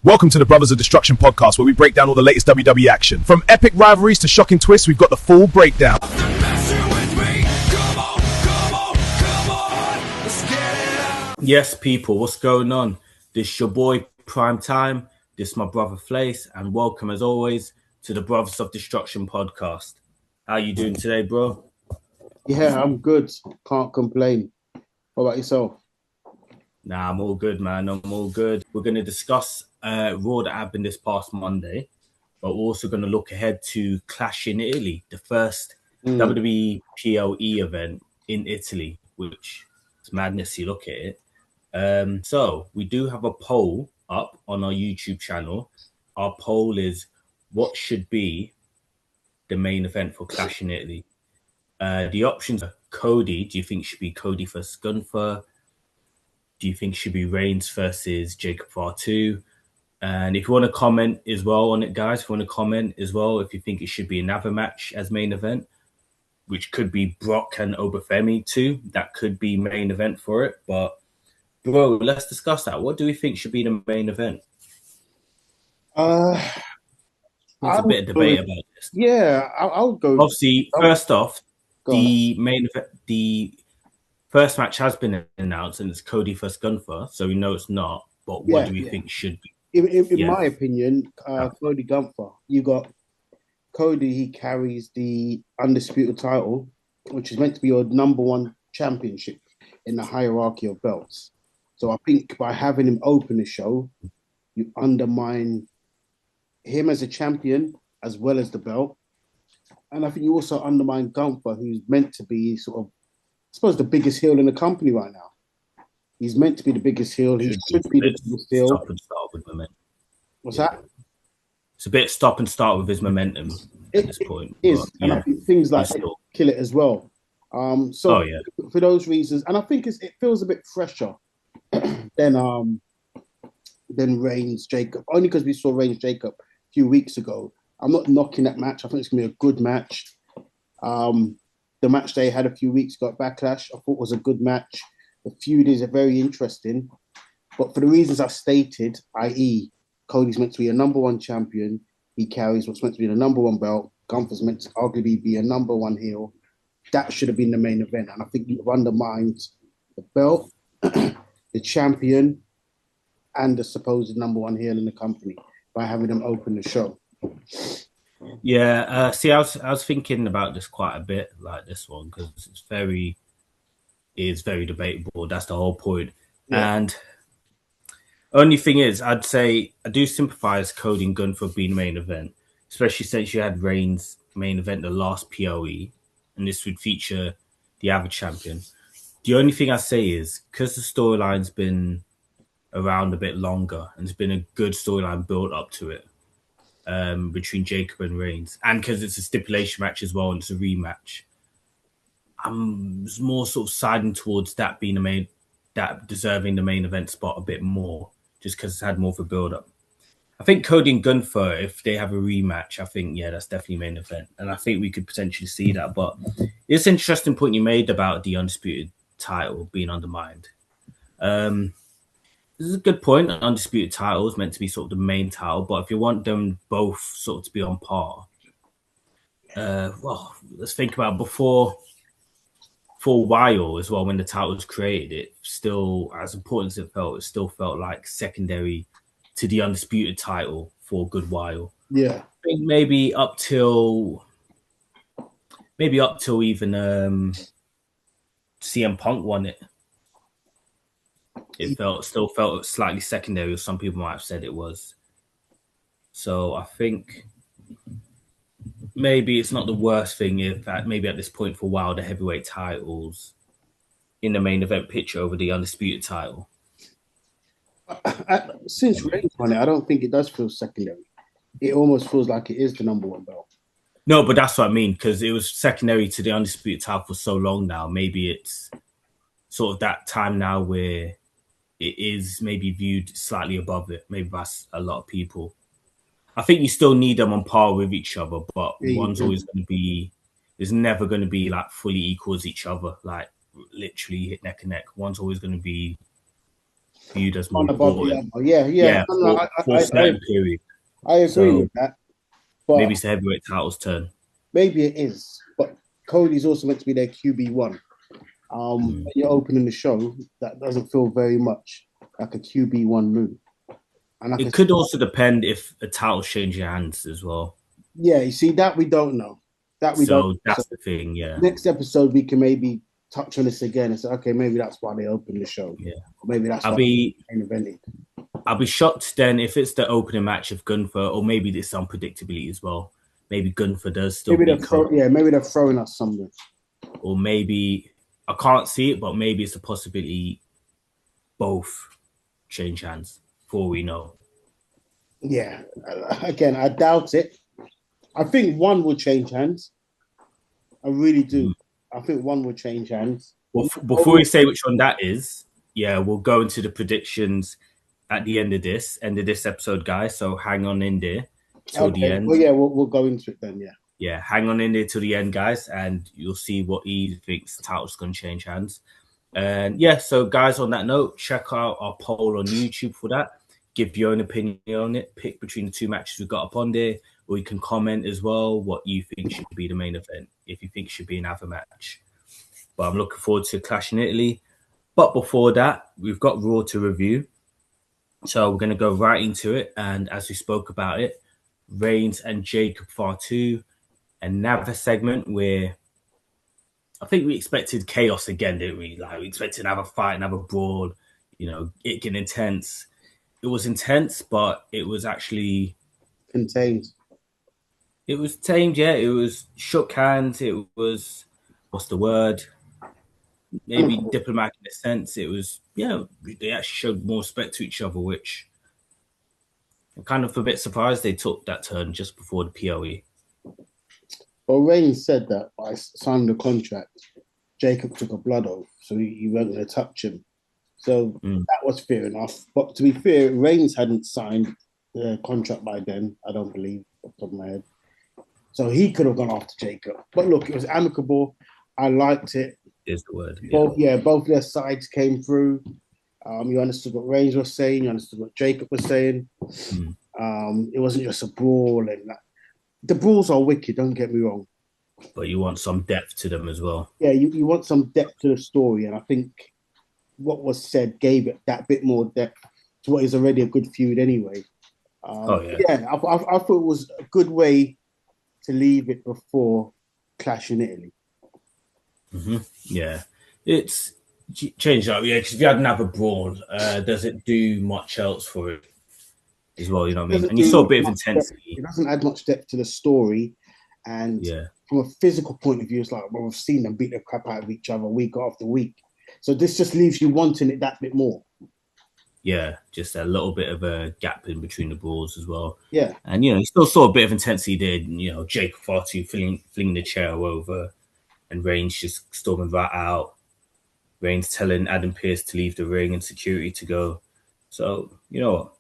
Welcome to the Brothers of Destruction podcast, where we break down all the latest WWE action. From epic rivalries to shocking twists, we've got the full breakdown. Yes, people, what's going on? This is your boy Prime Time. This is my brother Flace, and welcome as always to the Brothers of Destruction podcast. How you doing today, bro? Yeah, I'm good. Can't complain. What about yourself? Nah, I'm all good, man. I'm all good. We're going to discuss Raw that happened this past Monday, but we're also going to look ahead to Clash in Italy, the first WWE PLE event in Italy, which is madness. You look at it. So we do have a poll up on our YouTube channel. Our poll is, what should be the main event for Clash in Italy? The options are Cody. Do you think it should be Cody versus Gunther? Do you think it should be Reigns versus Jacob Fatu? And if you want to comment as well on it, guys, if you want to comment as well, if you think it should be another match as main event, which could be Brock and Oba Femi too, that could be main event for it. But, bro, let's discuss that. What do we think should be the main event? There's a bit of debate about this. Yeah, I'll go. Obviously, first off, the main event, the first match has been announced, and it's Cody versus Gunther, so we know it's not. But what do we think should be? In my opinion, Cody Gunther. You got Cody. He carries the undisputed title, which is meant to be your number one championship in the hierarchy of belts. So I think by having him open the show, you undermine him as a champion as well as the belt. And I think you also undermine Gunther, who's meant to be sort of, I suppose, the biggest heel in the company right now. He's meant to be the biggest heel. He should be the biggest heel. Stop and start with momentum. What's that? It's a bit stop and start with his momentum at this point. It is. And I think things like that kill it as well. For those reasons, and I think it feels a bit fresher than Reigns Jacob, only because we saw Reigns Jacob a few weeks ago. I'm not knocking that match. I think it's going to be a good match. The match they had a few weeks ago at Backlash, I thought was a good match. The feud is very interesting. But for the reasons I stated, i.e., Cody's meant to be a number one champion. He carries what's meant to be the number one belt. Gunther's meant to arguably be a number one heel. That should have been the main event. And I think you've undermined the belt, the champion, and the supposed number one heel in the company by having them open the show. Yeah, I was thinking about this quite a bit, like this one, because it's very debatable. That's the whole point. Yeah. And only thing is, I'd say I do sympathize Cody and Gunther being main event, especially since you had Reigns main event the last POE, and this would feature the other champion. The only thing I say is, because the storyline's been around a bit longer, and there's been a good storyline built up to it, between Jacob and Reigns, and because it's a stipulation match as well and it's a rematch, I'm more sort of siding towards that being that deserving the main event spot a bit more, just because it's had more of a build up. I think Cody and Gunther, if they have a rematch, I think that's definitely main event, and I think we could potentially see that. But it's an interesting point you made about the undisputed title being undermined. This is a good point. An undisputed title is meant to be sort of the main title, but if you want them both sort of to be on par, let's think about for a while as well, when the title was created, it still, as important as it still felt like secondary to the undisputed title for a good while. Yeah. I think maybe up till even CM Punk won it. It still felt slightly secondary, as some people might have said it was. So I think maybe it's not the worst thing if maybe at this point for a while the heavyweight titles in the main event picture over the undisputed title. Since Reigns won it, I don't think it does feel secondary. It almost feels like it is the number one belt. No, but that's what I mean, because it was secondary to the undisputed title for so long now. Maybe it's sort of that time now where it is maybe viewed slightly above it, maybe by a lot of people. I think you still need them on par with each other, but one's always going to be, there's never going to be like fully equal as each other, like literally hit neck and neck. One's always going to be viewed as more above the important. other. Yeah. For a certain period. I agree with that. But maybe it's the heavyweight title's turn. Maybe it is, but Cody's also meant to be their QB1. When you're opening the show, that doesn't feel very much like a QB1 move. And it could also depend if a title changes hands as well. Yeah, you see, that we don't know. That's the thing, yeah. Next episode, we can maybe touch on this again and say, okay, maybe that's why they opened the show. Yeah. Or maybe that's why they invented. I'll be shocked then if it's the opening match of Gunther, or maybe there's some predictability as well. Maybe Gunther does still maybe they're throwing us something. Or maybe, I can't see it, but maybe it's a possibility both change hands, for we know. Yeah. Again, I doubt it. I think one will change hands. I really do. I think one will change hands. Well, before we say which one that is, we'll go into the predictions at the end of this episode, guys. So hang on in there till the end. Well, we'll go into it then, Yeah, hang on in there till the end, guys, and you'll see what he thinks the title's going to change hands. And so guys, on that note, check out our poll on YouTube for that. Give your own opinion on it. Pick between the two matches we've got up on there, or you can comment as well what you think should be the main event, if you think it should be another match. But I'm looking forward to Clash in Italy. But before that, we've got Raw to review. So we're going to go right into it. And as we spoke about it, Reigns and Jacob Fatu, another segment where I think we expected chaos again, didn't we? Like, we expected another fight, another brawl, it getting intense. It was intense, but it was actually contained. It was tamed, yeah. It was shook hands. It was, what's the word? Maybe diplomatic in a sense. It was, they actually showed more respect to each other, which I'm kind of a bit surprised they took that turn just before the POE. Well, Reigns said that by signing the contract, Jacob took a blood oath, so he wasn't going to touch him. So that was fair enough. But to be fair, Reigns hadn't signed the contract by then, I don't believe, off the top of my head. So he could have gone after Jacob. But look, it was amicable. I liked it. Is the word. Both their sides came through. You understood what Reigns was saying. You understood what Jacob was saying. It wasn't just a brawl. And the brawls are wicked, don't get me wrong. But you want some depth to them as well. Yeah, you want some depth to the story. And I think what was said gave it that bit more depth to what is already a good feud anyway. I thought it was a good way to leave it before Clash in Italy. Yeah, it's changed up. Yeah, because if you had another brawl, does it do much else for it as well? You know what I mean? And you saw a bit of intensity. It doesn't add much depth to the story. And from a physical point of view, it's like, well, we've seen them beat the crap out of each other week after week. So this just leaves you wanting it that bit more. Yeah, just a little bit of a gap in between the brawls as well. Yeah. And, you still saw a bit of intensity there. Jacob Fatu flinging the chair over and Reigns just storming right out. Reigns telling Adam Pearce to leave the ring and security to go. So, you know what?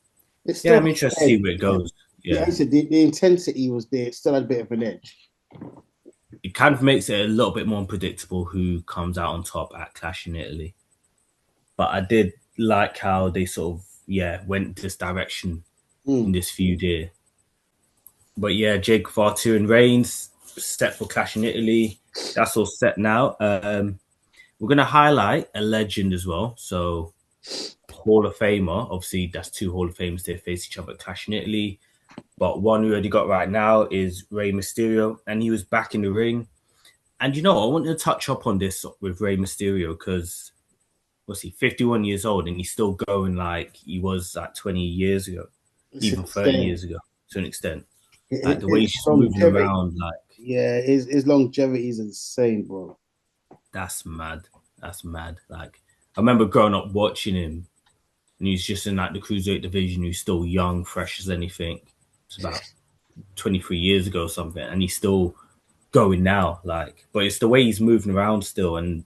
I'm interested to see where it goes. Yeah, I said the intensity was there. It still had a bit of an edge. It kind of makes it a little bit more unpredictable who comes out on top at Clash in Italy. But I did like how they sort of, went this direction in this feud here. But Jacob Fatu and Reigns set for Clash in Italy. That's all set now. We're going to highlight a legend as well. So Hall of Famer. Obviously, that's two Hall of Famers. They face each other at Clash in Italy. But one we already got right now is Rey Mysterio. And he was back in the ring. And I want to touch up on this with Rey Mysterio because, what's he, 51 years old and he's still going like he was like 20 years ago, even 30 years ago to an extent. Like the way he's moving around, his longevity is insane, bro. That's mad. Like, I remember growing up watching him, and he's just in like the cruiserweight division. He's still young, fresh as anything. It's about 23 years ago or something, and he's still going now. Like, but it's the way he's moving around still, and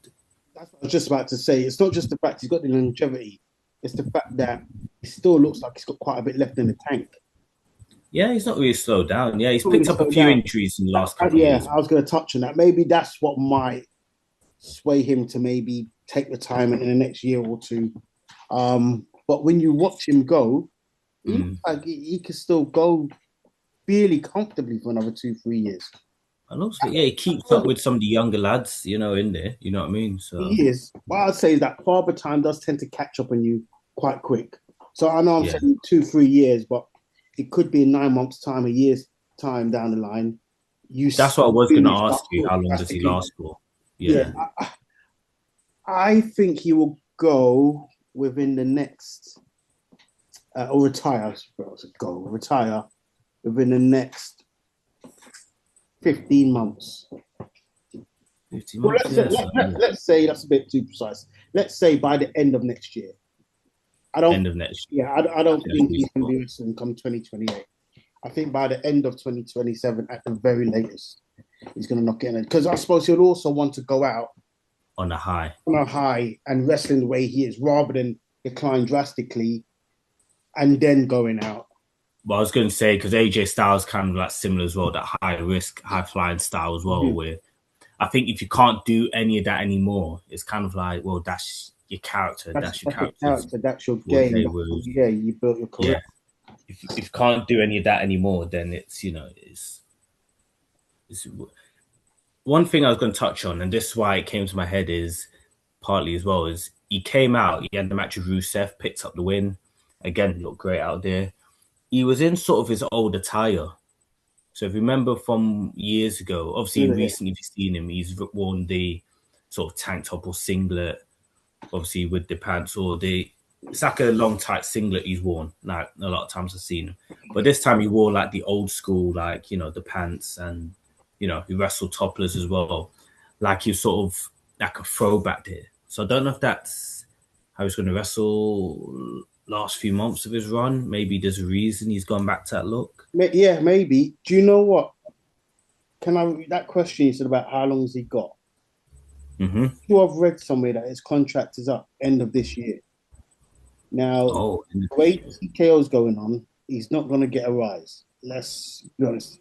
that's what I was just about to say. It's not just the fact he's got the longevity; it's the fact that he still looks like he's got quite a bit left in the tank. Yeah, he's not really slowed down. Yeah, he's picked up a few injuries in the last couple of years. I was going to touch on that. Maybe that's what might sway him to maybe take retirement in the next year or two. But But when you watch him go, he could still go fairly comfortably for another 2-3 years. And also, he keeps up with some of the younger lads, in there. You know what I mean? So he is. What I'd say is that father time does tend to catch up on you quite quick. So I know I'm saying 2-3 years, but it could be in 9 months' time, a year's time down the line. That's what I was going to ask you. How long does he last for? Yeah. I think he will go within the next, or retire within the next 15 months. 15 months, let's say that's a bit too precise. Let's say by the end of next year. End of next year. Yeah, I don't think he can be wrestling come 2028. I think by the end of 2027, at the very latest, he's going to knock it in. Because I suppose he'll also want to go out on a high and wrestling the way he is, rather than decline drastically and then going out. Well, I was going to say, because AJ Styles kind of like similar as well, that high risk, high flying style as well, where I think if you can't do any of that anymore, it's kind of like, well, that's your character. That's your character. That's your game. Yeah, you built your career. Yeah. If you can't do any of that anymore, then it's, it's one thing I was going to touch on, and this is why it came to my head is partly as well, is he came out, he had the match with Rusev, picked up the win. Again, looked great out there. He was in sort of his old attire. So if you remember from years ago, obviously recently if you've seen him, he's worn the sort of tank top or singlet, obviously with the pants it's like a long tight singlet he's worn. Like a lot of times I've seen him. But this time he wore like the old school, like, the pants, and, he wrestled topless as well. Like he was sort of like a throwback there. So I don't know if that's how he's going to wrestle last few months of his run. Maybe there's a reason he's gone back to that look. Yeah, maybe. Do you know what? That question you said about how long has he got? I've read somewhere that his contract is up end of this year. Now, the way TKO's going on, he's not going to get a rise. Let's be honest.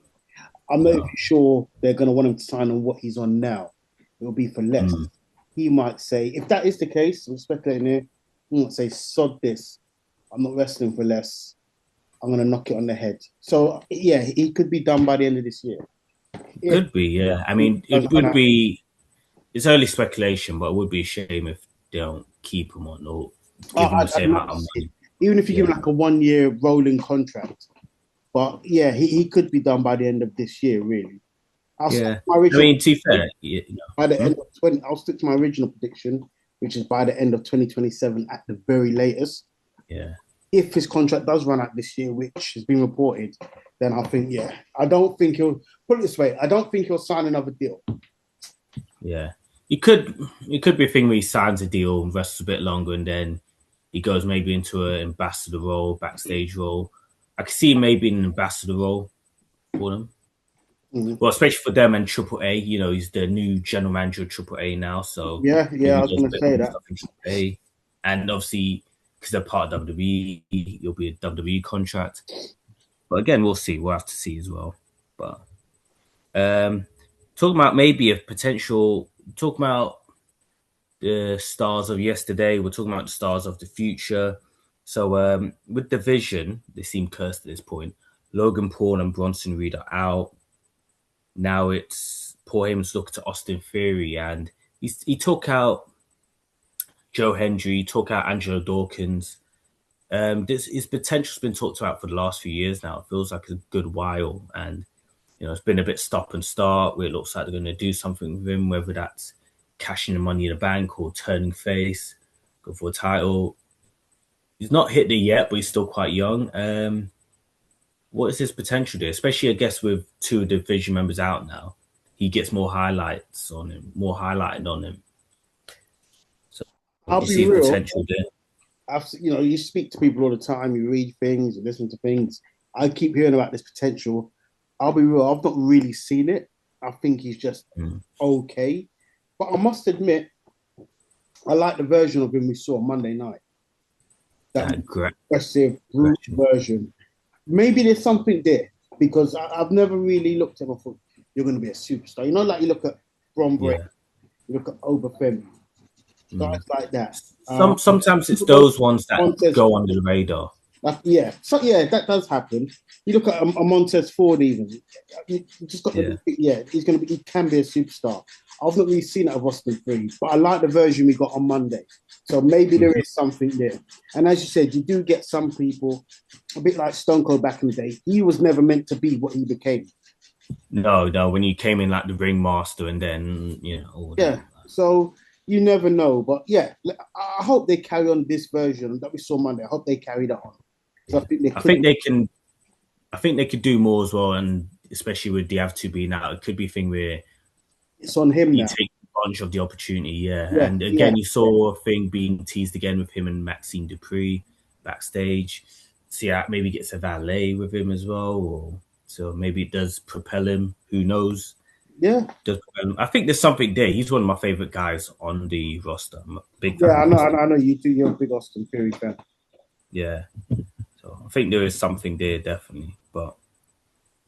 I'm not even sure they're going to want him to sign on what he's on now. It'll be for less. He might say, if that is the case, I'm speculating here, he might say, sod this. I'm not wrestling for less. I'm going to knock it on the head. So, yeah, he could be done by the end of this year. Could be, yeah. I mean, it would be, it's early speculation, but it would be a shame if they don't keep him on or give him the same amount of money. Even if you give him like a 1-year rolling contract. But, yeah, he could be done by the end of this year, really. To be fair, by the end of I'll stick to my original prediction, which is by the end of 2027 at the very latest. Yeah. If his contract does run out this year, which has been reported, then I think, I don't think he'll, put it this way, I don't think he'll sign another deal. Yeah. It could be a thing where he signs a deal and rests a bit longer and then he goes maybe into an ambassador role, backstage role. I could see maybe an ambassador role for them. Well, especially for them and Triple A, he's the new general manager of Triple A now. So I was going to say that. And obviously, because they're part of WWE, you'll be a WWE contract. But again, we'll see. We'll have to see as well. But talking about maybe a potential, talking about the stars of yesterday, we're talking about the stars of the future. So with Division, they seem cursed at this point. Logan Paul and Bronson Reed are out. Now it's Paul Heyman's look to Austin Theory, and he took out Joe Hendry, he took out Angelo Dawkins. His potential's been talked about for the last few years now. It feels like a good while, and it's been a bit stop and start where it looks like they're going to do something with him, whether that's cashing the money in the bank or turning face, go for a title. He's not hit there yet, but he's still quite young. What is his potential there? Especially, I guess, with 2 division members out now, he gets more highlighted on him. So I'll be real. Potential there. You speak to people all the time. You read things, you listen to things. I keep hearing about this potential. I'll be real. I've not really seen it. I think he's just okay. But I must admit, I like the version of him we saw Monday night. That aggressive, brute version. Maybe there's something there because I've never really looked at him and thought, you're going to be a superstar. Like you look at Bron Breakker, you look at Oba Femi. Guys like that. Sometimes it's those ones that Montez go under the radar. That does happen. You look at a Montez Ford, even. You just got he can be a superstar. I've not really seen it of Austin Theory, but I like the version we got on Monday. So maybe there is something there. And as you said, you do get some people, a bit like Stone Cold back in the day. He was never meant to be what he became. No. When you came in like the ringmaster, and then So you never know, but I hope they carry on this version that we saw Monday. I hope they carry that on. So I think they can. I think they could do more as well, and especially with Diavtu being out, it could be a thing where it's on him now. Take advantage of the opportunity, and again, you saw a thing being teased again with him and Maxime Dupree backstage. See how maybe gets a valet with him as well, or so maybe it does propel him. Who knows? Yeah, I think there's something there. He's one of my favorite guys on the roster. I'm a big fan. I know you too. You're a big Austin Theory fan. Yeah, so I think there is something there definitely, but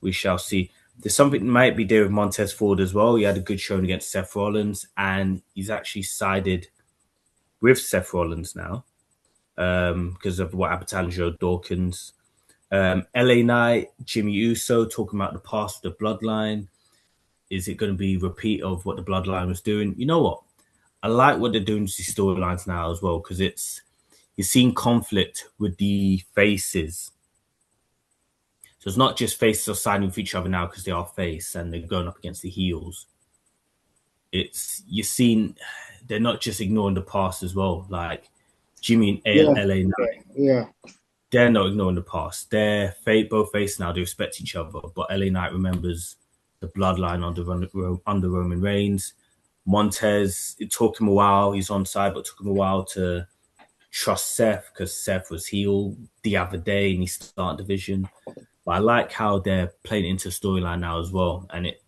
we shall see. There's something that might be there with Montez Ford as well. He had a good showing against Seth Rollins, and he's actually sided with Seth Rollins now because of what happened to Angelo, Dawkins. LA Knight, Jimmy Uso talking about the past of the bloodline. Is it going to be a repeat of what the bloodline was doing? You know what? I like what they're doing to these storylines now as well, because you're seeing conflict with the faces. So it's not just faces are siding with each other now because they are face and they're going up against the heels. You're seeing they're not just ignoring the past as well. Like Jimmy and LA Knight. They're not ignoring the past. They're both face now. They respect each other. But LA Knight remembers the bloodline under Roman Reigns. Montez, it took him a while. He's on side, but it took him a while to trust Seth because Seth was heel the other day and he started division. But I like how they're playing into storyline now as well. And it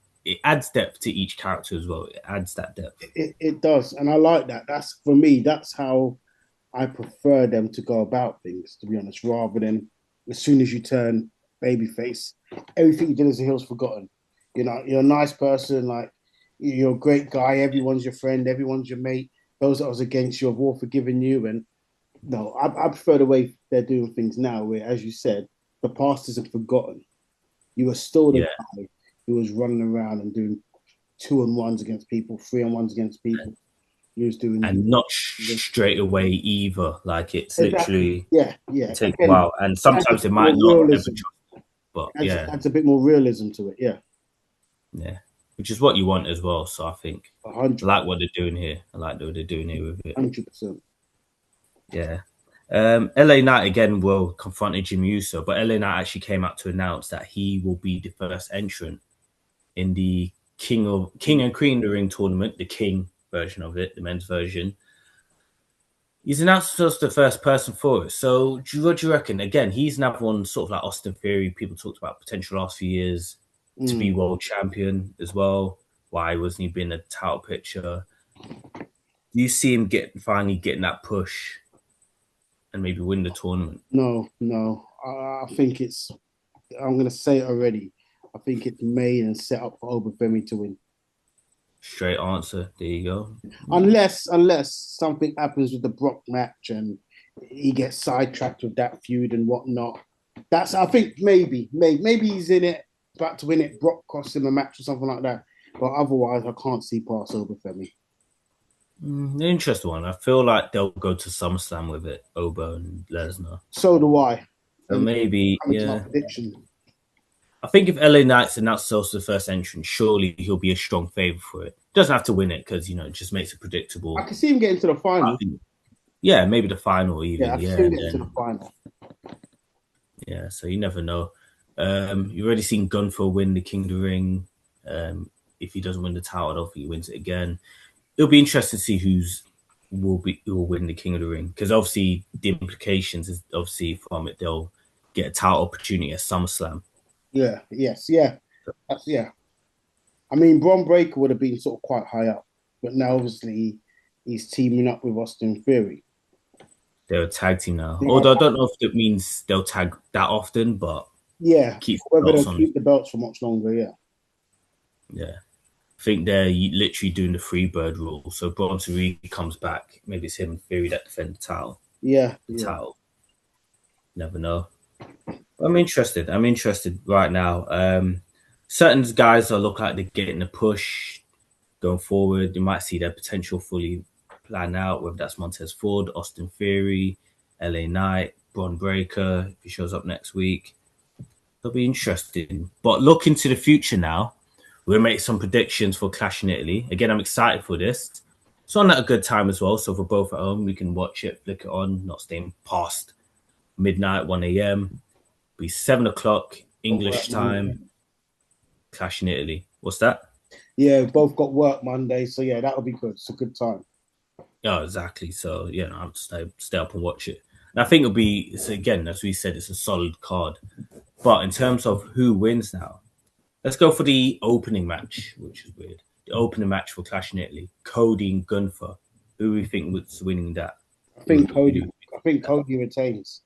adds depth to each character as well. It adds that depth. It does. And I like that. That's, for me, that's how I prefer them to go about things, to be honest, rather than as soon as you turn babyface, everything you did as a heel's forgotten. You know, you're a nice person, like, you're a great guy, everyone's your friend, everyone's your mate. Those that was against you have all forgiven you. And no, I prefer the way they're doing things now, where, as you said, the past isn't forgotten. You are still the guy who was running around and doing 2-on-1s against people, 3-on-1s against people. He was doing not straight away either. Like it's literally it takes a while, and sometimes it might not ever trust. But adds a bit more realism to it. Yeah, which is what you want as well. So I think 100%. I like what they're doing here. I like what they're doing here with it. 100%. Yeah. LA Knight again will confront Jimmy Uso, but LA Knight actually came out to announce that he will be the first entrant in the King and Queen of the Ring tournament, the King version of it, the men's version. He's announced as the first person for it. So what do you reckon? Again, he's another one sort of like Austin Theory. People talked about potential last few years to be world champion as well. Why wasn't he being a title picture? Do you see him finally getting that push and maybe win the tournament? No. I think I'm going to say it already. I think it's made and set up for Oba Femi to win. Straight answer. There you go. Unless something happens with the Brock match and he gets sidetracked with that feud and whatnot. I think maybe he's in it, about to win it. Brock costs him a match or something like that. But otherwise, I can't see past Oba Femi. An interesting one. I feel like they'll go to SummerSlam with it, Oba and Lesnar. So do I. So maybe, I think if LA Knight's announced also the first entrant, surely he'll be a strong favourite for it. Doesn't have to win it because, it just makes it predictable. I can see him getting to the final. Maybe the final even. I can see him getting to the final. Yeah, so you never know. You've already seen Gunther win the King of the Ring. If he doesn't win the title, I don't think he wins it again. It'll be interesting to see who will win the King of the Ring, because obviously the implications is obviously from it they'll get a title opportunity at SummerSlam. I mean, Braun Breaker would have been sort of quite high up, but now obviously he's teaming up with Austin Theory. They're a tag team now. Although I don't know if it means they'll tag that often, but keep the belts for much longer. Yeah. I think they're literally doing the free bird rule. So Bronson Reed comes back. Maybe it's him in theory that defend the title. Yeah. Title. Never know. I'm interested. Right now. Certain guys that look like they're getting a push going forward. You might see their potential fully plan out, whether that's Montez Ford, Austin Theory, LA Knight, Braun Breaker, if he shows up next week. It'll be interesting. But look into the future now. We'll make some predictions for Clash in Italy. Again, I'm excited for this. It's on at a good time as well. So for both at home, we can watch it, flick it on, not staying past midnight, 1 a.m. Be 7 o'clock English time. Clash in Italy. What's that? Yeah, we both got work Monday, so yeah, that'll be good. It's a good time. Yeah, exactly. So yeah, I'll stay up and watch it. And I think it'll be. It's again, as we said, it's a solid card. But in terms of who wins now, let's go for the opening match, which is weird. The opening match for Clash in Italy, Cody and Gunther. Who do we think was winning that? I think Cody retains.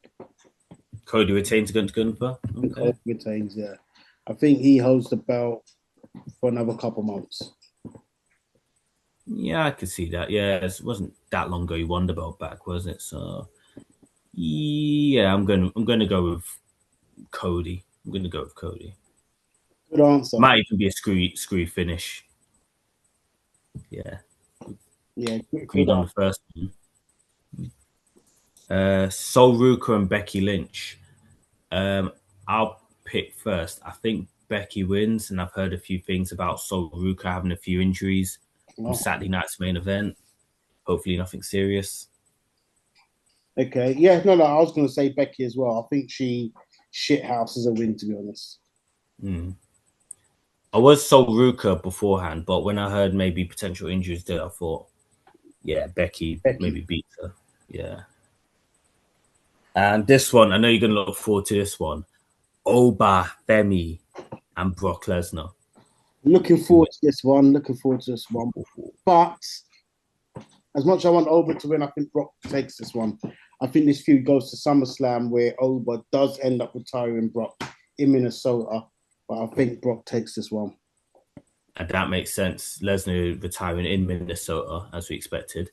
Cody retains against Gunther? Okay. Cody retains, yeah. I think he holds the belt for another couple months. Yeah, I could see that. Yeah, it wasn't that long ago he won the belt back, was it? So yeah, I'm gonna go with Cody. Good answer. Might even be a screwy finish. Yeah. Yeah. Agreed on the first one. Sol Ruka and Becky Lynch. I'll pick first. I think Becky wins, and I've heard a few things about Sol Ruka having a few injuries from Saturday night's main event. Hopefully nothing serious. Okay. Yeah, no, I was going to say Becky as well. I think she shithouses a win, to be honest. I was Sol Ruka beforehand, but when I heard maybe potential injuries there, I thought, yeah, Becky maybe beats her. Yeah. And this one, I know you're going to look forward to this one. Oba Femi and Brock Lesnar. Looking forward to this one. But as much as I want Oba to win, I think Brock takes this one. I think this feud goes to SummerSlam where Oba does end up retiring Brock in Minnesota. But I think Brock takes this one. And that makes sense. Lesnar retiring in Minnesota, as we expected,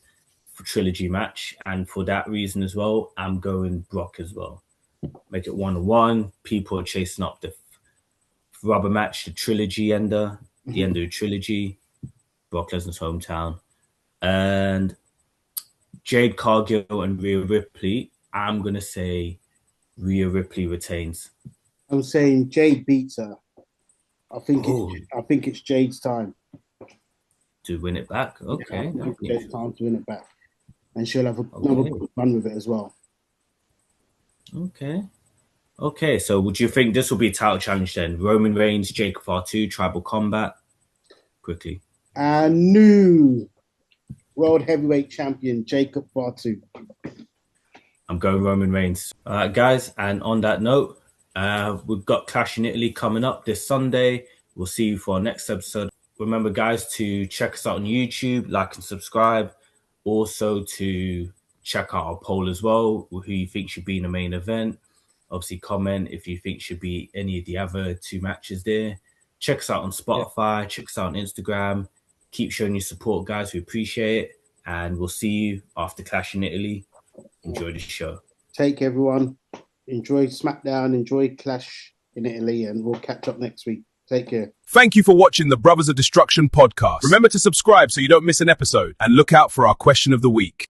for trilogy match. And for that reason as well, I'm going Brock as well. Make it 1-1. People are chasing up the rubber match, the trilogy ender, the end of the trilogy. Brock Lesnar's hometown. And Jade Cargill and Rhea Ripley. I'm going to say Rhea Ripley retains. I'm saying Jade beats her. I think it's Jade's time to win it back. Okay, yeah, Jade's time to win it back, and she'll have another good run with it as well. Okay. So, would you think this will be a title challenge then? Roman Reigns, Jacob Fatu, Tribal Combat. Quickly. And new World Heavyweight Champion Jacob Fatu. I'm going Roman Reigns. All right, guys. And on that note. We've got Clash in Italy coming up this Sunday. We'll see you for our next episode. Remember, guys, to check us out on YouTube, like and subscribe. Also, to check out our poll as well, who you think should be in the main event. Obviously, comment if you think should be any of the other two matches there. Check us out on Spotify. Yeah. Check us out on Instagram. Keep showing your support, guys. We appreciate it. And we'll see you after Clash in Italy. Enjoy the show. Take care, everyone. Enjoy SmackDown, enjoy Clash in Italy, and we'll catch up next week. Take care. Thank you for watching the Brothers of Destruction podcast. Remember to subscribe so you don't miss an episode, and look out for our question of the week.